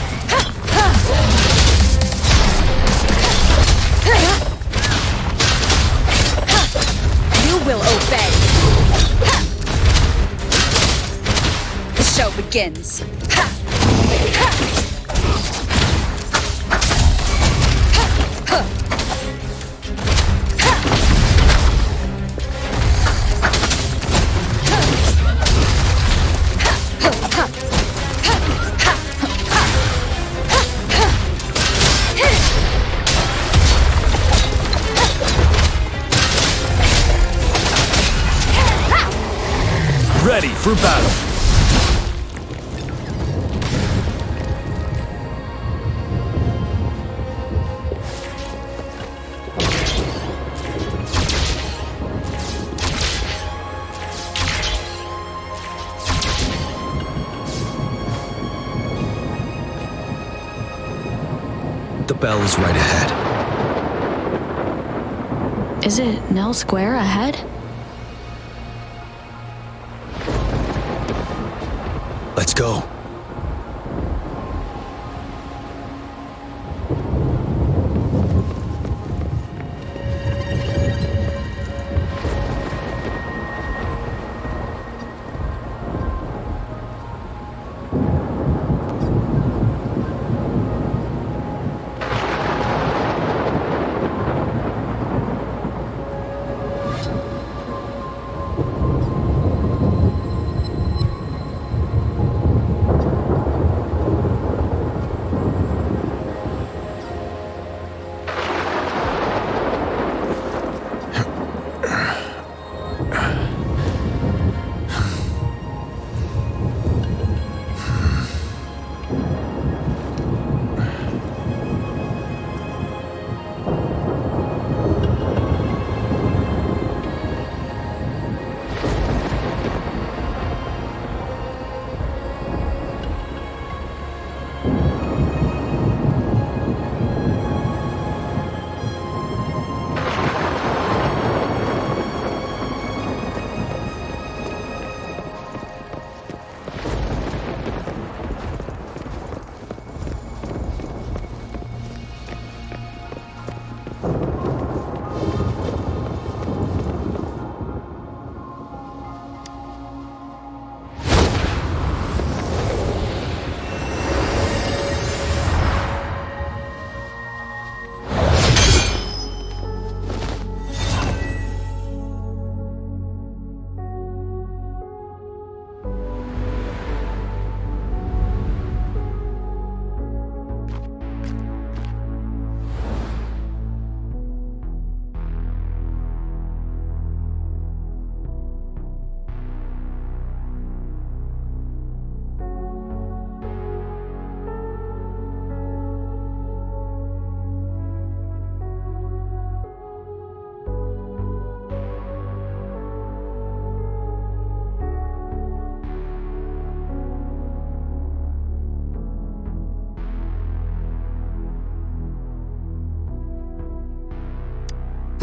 Speaker 11: You will obey. The show begins.
Speaker 3: Ready for battle. The bell is right ahead.
Speaker 12: Is it Nell Square ahead?
Speaker 3: Let's go.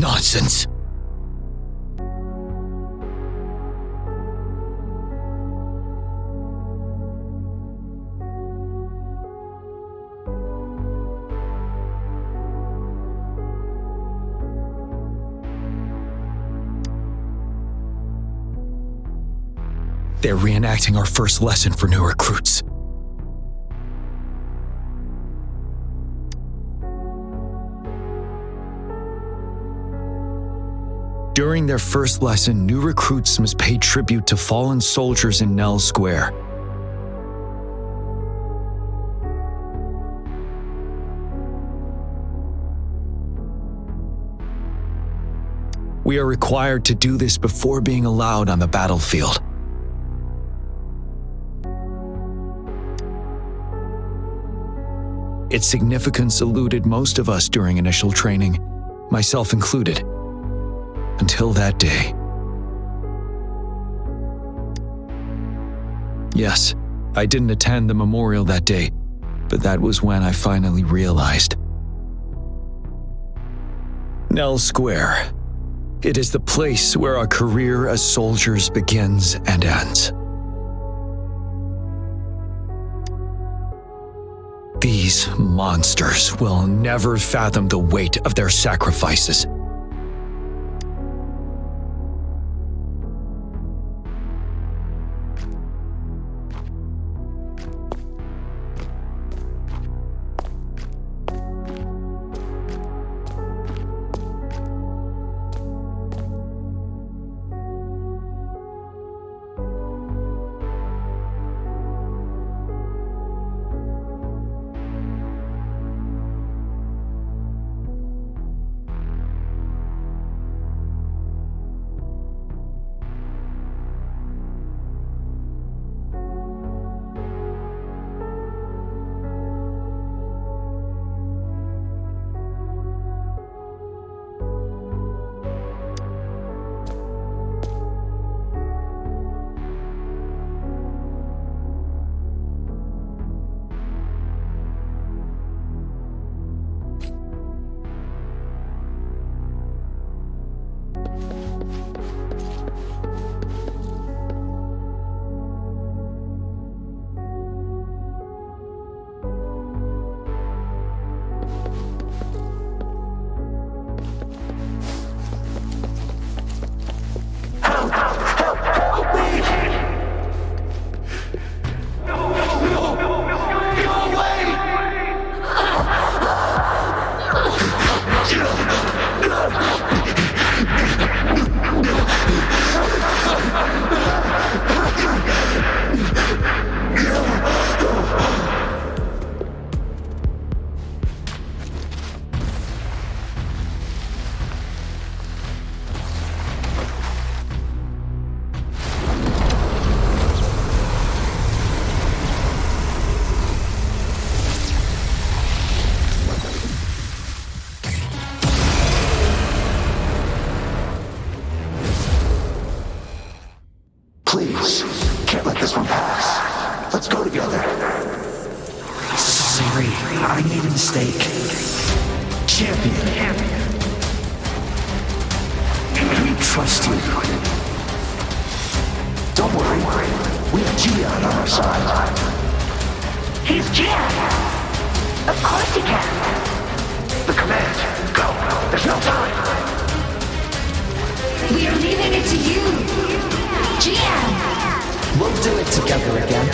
Speaker 3: nonsense. They're reenacting our first lesson for new recruits. During their first lesson, new recruits must pay tribute to fallen soldiers in Nell Square. We are required to do this before being allowed on the battlefield. Its significance eluded most of us during initial training, myself included, until that day. Yes, I didn't attend the memorial that day, but that was when I finally realized. Nell Square. It is the place where our career as soldiers begins and ends. These monsters will never fathom the weight of their sacrifices.
Speaker 15: Please, can't let this one pass. Let's go together.
Speaker 16: Sorry, I made a mistake.
Speaker 15: Champion.
Speaker 16: We trust you.
Speaker 15: Don't worry. We have Gian on our side.
Speaker 13: He's Gian. Of course he can.
Speaker 15: The command. Go. There's no time.
Speaker 13: We are leaving it to you. Gian.
Speaker 5: We'll do it together again.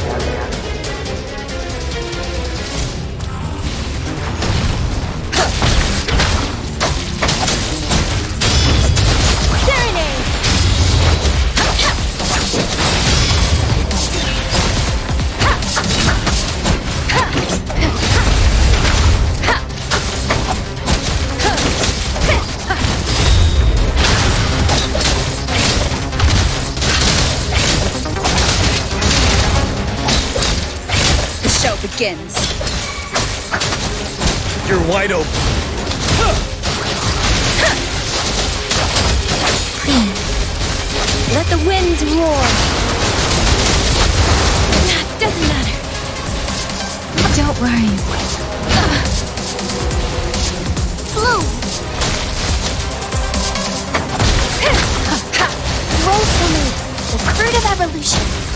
Speaker 17: Begins.
Speaker 14: You're wide open.
Speaker 17: Let the winds roar. Doesn't matter. Don't worry. Blue.
Speaker 10: solution.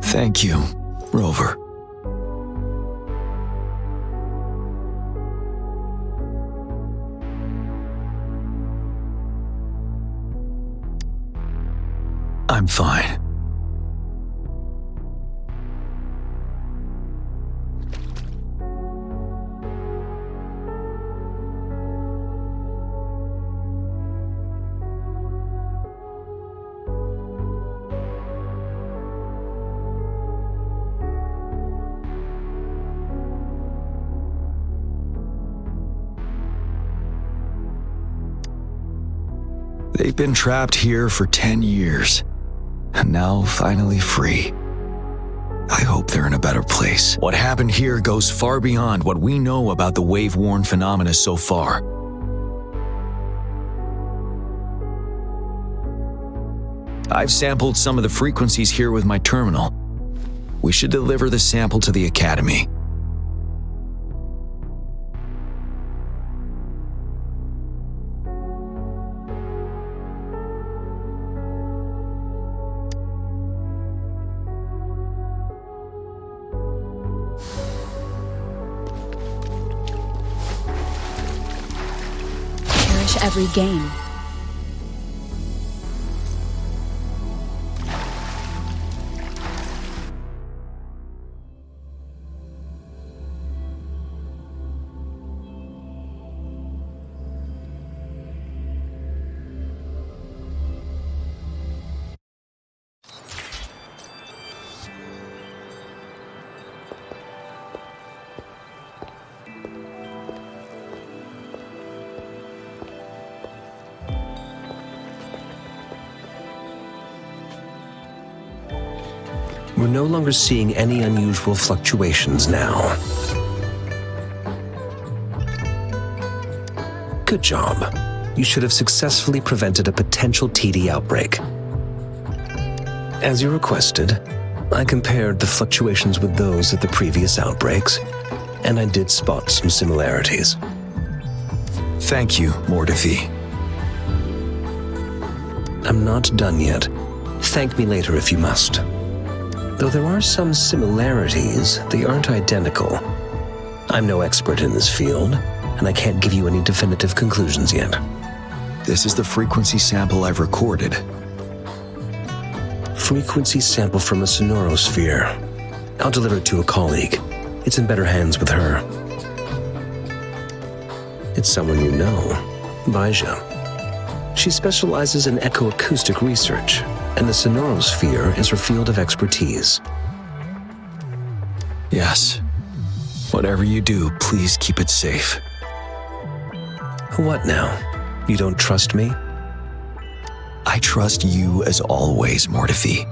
Speaker 3: Thank you, Rover. I'm fine. They've been trapped here for 10 years, and now finally free. I hope they're in a better place. What happened here goes far beyond what we know about the wave-worn phenomena so far. I've sampled some of the frequencies here with my terminal. We should deliver the sample to the Academy.
Speaker 11: Every game.
Speaker 8: We're no longer seeing any unusual fluctuations now. Good job. You should have successfully prevented a potential TD outbreak. As you requested, I compared the fluctuations with those of the previous outbreaks, and I did spot some similarities.
Speaker 3: Thank you, Mortifi.
Speaker 8: I'm not done yet. Thank me later if you must. Though there are some similarities, they aren't identical. I'm no expert in this field, and I can't give you any definitive conclusions yet.
Speaker 3: This is the frequency sample I've recorded.
Speaker 8: Frequency sample from a sonorosphere. I'll deliver it to a colleague. It's in better hands with her. It's someone you know, Baija. She specializes in echoacoustic research, and the sonorosphere is her field of expertise.
Speaker 3: Yes. Whatever you do, please keep it safe.
Speaker 8: What now? You don't trust me?
Speaker 3: I trust you as always, Mortifi.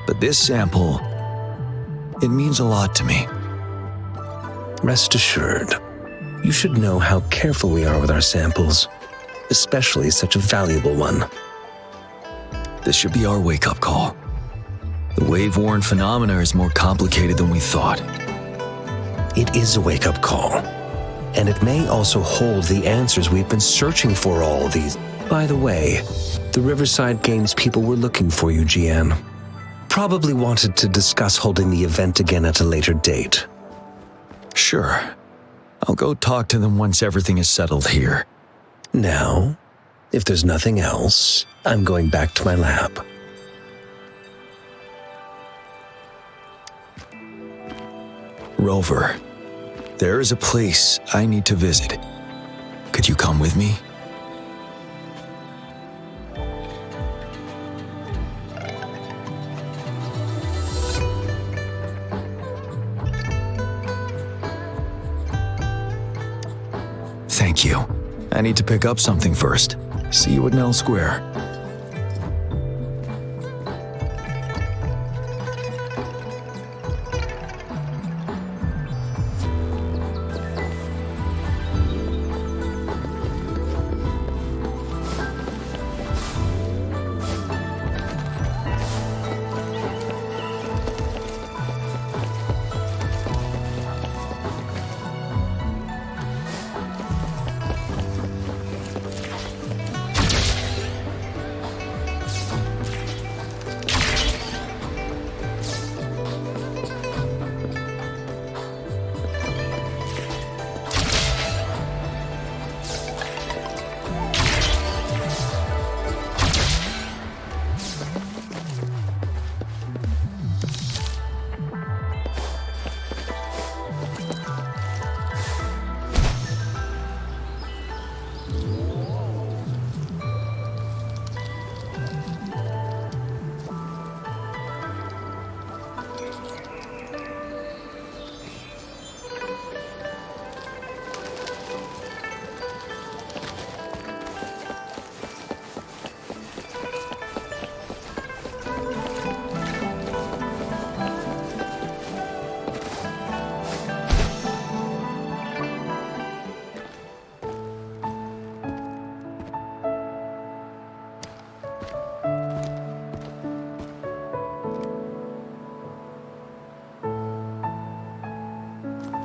Speaker 3: But this sample, it means a lot to me.
Speaker 8: Rest assured, you should know how careful we are with our samples, especially such a valuable one.
Speaker 3: This should be our wake-up call. The wave-worn phenomena is more complicated than we thought.
Speaker 8: It is a wake-up call.
Speaker 18: And it may also hold the answers we've been searching for all these. By the way, the Riverside Games people were looking for you, GM. Probably wanted to discuss holding the event again at a later date.
Speaker 3: Sure. I'll go talk to them once everything is settled here.
Speaker 18: Now, if there's nothing else, I'm going back to my lab.
Speaker 3: Rover, there is a place I need to visit. Could you come with me? Thank you. I need to pick up something first. See you at Nell Square.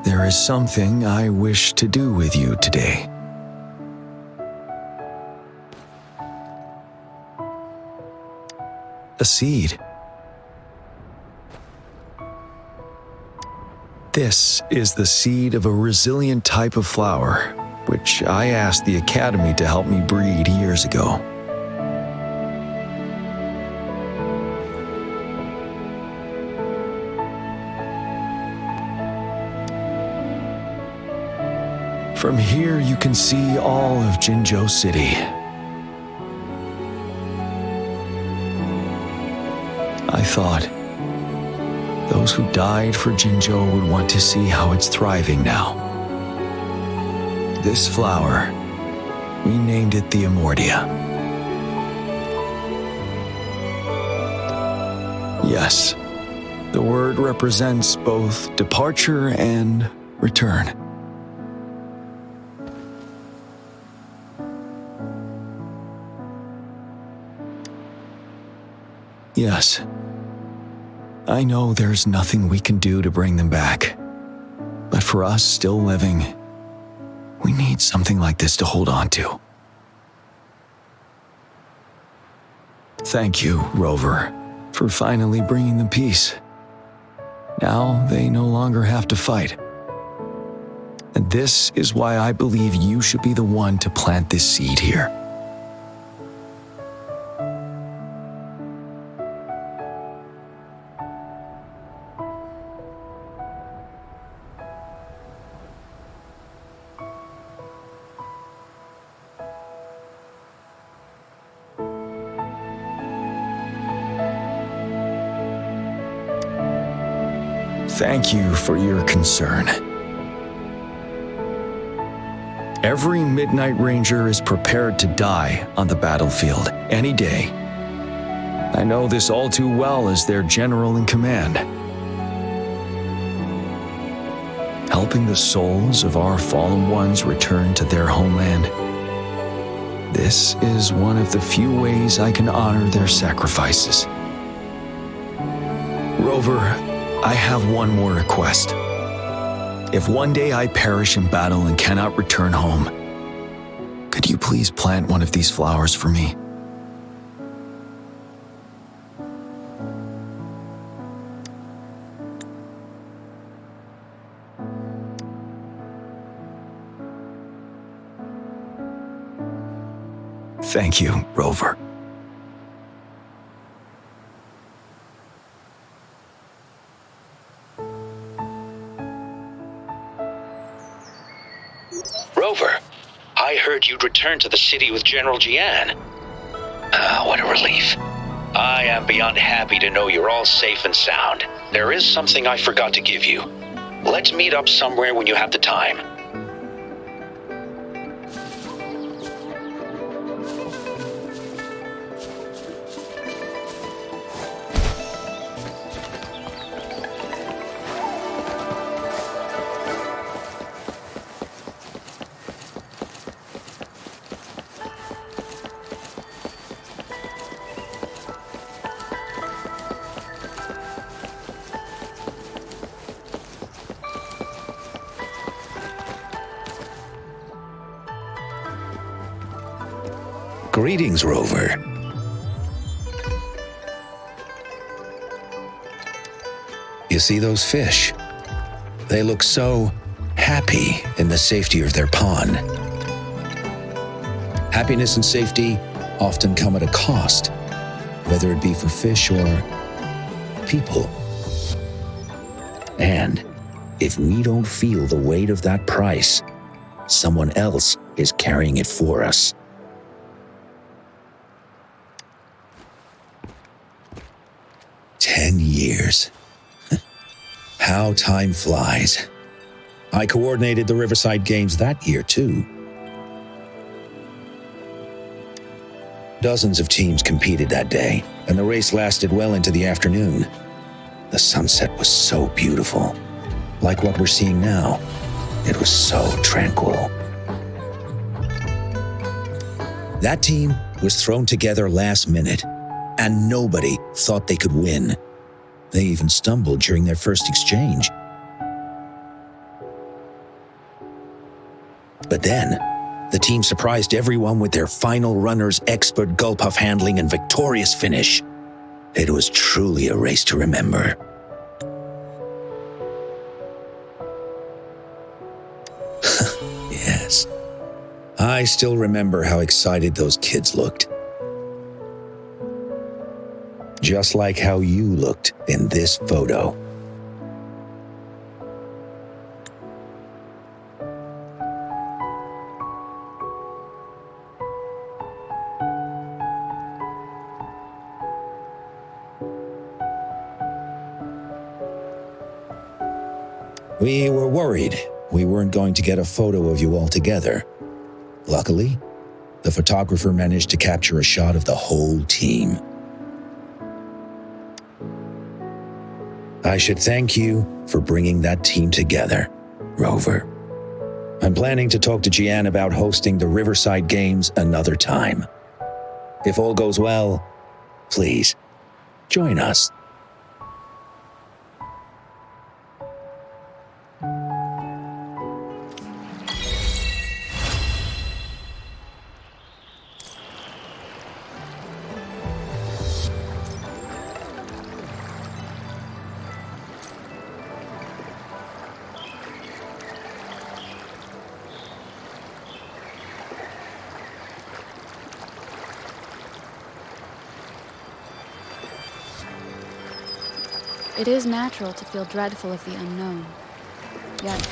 Speaker 3: There is something I wish to do with you today. A seed. This is the seed of a resilient type of flower, which I asked the Academy to help me breed years ago. From here, you can see all of Jinzhou City. I thought those who died for Jinzhou would want to see how it's thriving now. This flower, we named it the Amordia. Yes, the word represents both departure and return. Yes, I know there's nothing we can do to bring them back. But for us still living, we need something like this to hold on to. Thank you, Rover, for finally bringing them peace. Now they no longer have to fight. And this is why I believe you should be the one to plant this seed here. Thank you for your concern. Every Midnight Ranger is prepared to die on the battlefield any day. I know this all too well as their general in command. Helping the souls of our fallen ones return to their homeland. This is one of the few ways I can honor their sacrifices. Rover, I have one more request. If one day I perish in battle and cannot return home, could you please plant one of these flowers for me? Thank you, Rover.
Speaker 2: Rover, I heard you'd returned to the city with General Jian. What a relief. I am beyond happy to know you're all safe and sound. There is something I forgot to give you. Let's meet up somewhere when you have the time. Greetings, Rover. You see those fish? They look so happy in the safety of their pond. Happiness and safety often come at a cost, whether it be for fish or people. And if we don't feel the weight of that price, someone else is carrying it for us. Years. How time flies. I coordinated the Riverside Games that year, too. Dozens of teams competed that day, and the race lasted well into the afternoon. The sunset was so beautiful. Like what we're seeing now, it was so tranquil. That team was thrown together last minute, and nobody thought they could win. They even stumbled during their first exchange. But then, the team surprised everyone with their final runner's expert gulp-puff handling and victorious finish. It was truly a race to remember. Yes. I still remember how excited those kids looked. Just like how you looked in this photo. We were worried we weren't going to get a photo of you all together. Luckily, the photographer managed to capture a shot of the whole team. I should thank you for bringing that team together, Rover. I'm planning to talk to Jian about hosting the Riverside Games another time. If all goes well, please, join us.
Speaker 11: It is natural to feel dreadful of the unknown. Yet,